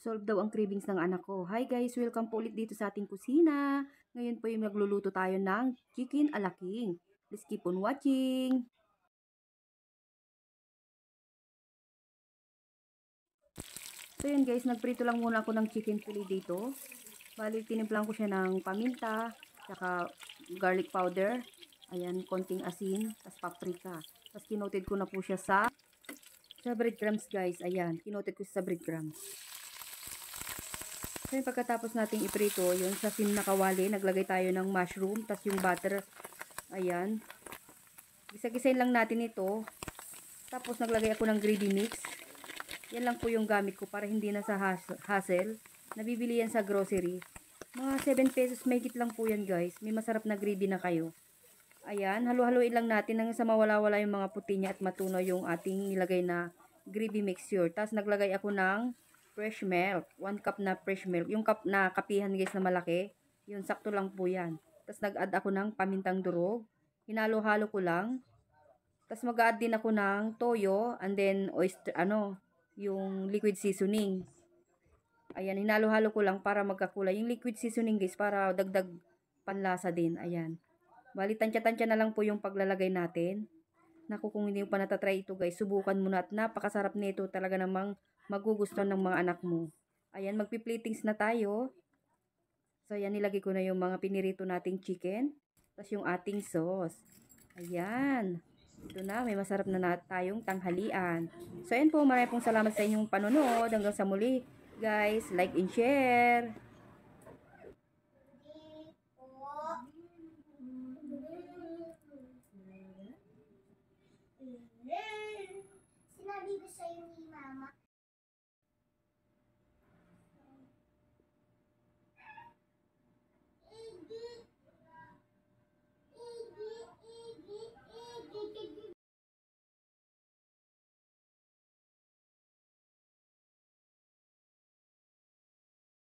Solve daw ang cravings ng anak ko. Hi guys, welcome po ulit dito sa ating kusina. Ngayon po yung nagluluto tayo ng chicken alaking. Please keep on watching. So yun guys, nagprito lang muna ako ng chicken fillet dito. Bali, tinimplang ko siya ng paminta, saka garlic powder. Ayan, konting asin, tas paprika. Tas kinoted ko na po siya sa breadcrumbs guys. Ayan, kinoted ko siya sa breadcrumbs. So, pagkatapos nating iprito, yun sa sim na kawali, naglagay tayo ng mushroom, tas yung butter, ayan. Gisa-gisayin lang natin ito. Tapos, naglagay ako ng gravy mix. Yan lang po yung gamit ko para hindi na sa hassle. Nabibili yan sa grocery. Mga 7 pesos, mahigit lang po yan guys. May masarap na gravy na kayo. Ayan, halu-haluin lang natin hanggang sa mawala-wala yung mga puti niya at matunaw yung ating nilagay na gravy mixture. Tapos, naglagay ako ng fresh milk. 1 cup na fresh milk. Yung cup na kapihan guys na malaki. Yun, sakto lang po yan. Tapos nag-add ako ng pamintang durog. Hinalo-halo ko lang. Tapos mag-add din ako ng toyo. And then oyster, yung liquid seasoning. Ayan, hinalo-halo ko lang para magkakulay. Yung liquid seasoning guys, para dagdag panlasa din. Ayan. Bali, tansya-tansya na lang po yung paglalagay natin. Naku, kung hindi mo pa natatry ito guys, subukan mo na at napakasarap nito. Talaga namang magugustuhan ng mga anak mo. Ayan, magpi-platings na tayo. So, ayan, nilagay ko na yung mga pinirito nating chicken. Tapos yung ating sauce. Ayan. Ito na, may masarap na tayong tanghalian. So, ayan po, maraming pong salamat sa inyong panonood. Hanggang sa muli, guys. Like and share.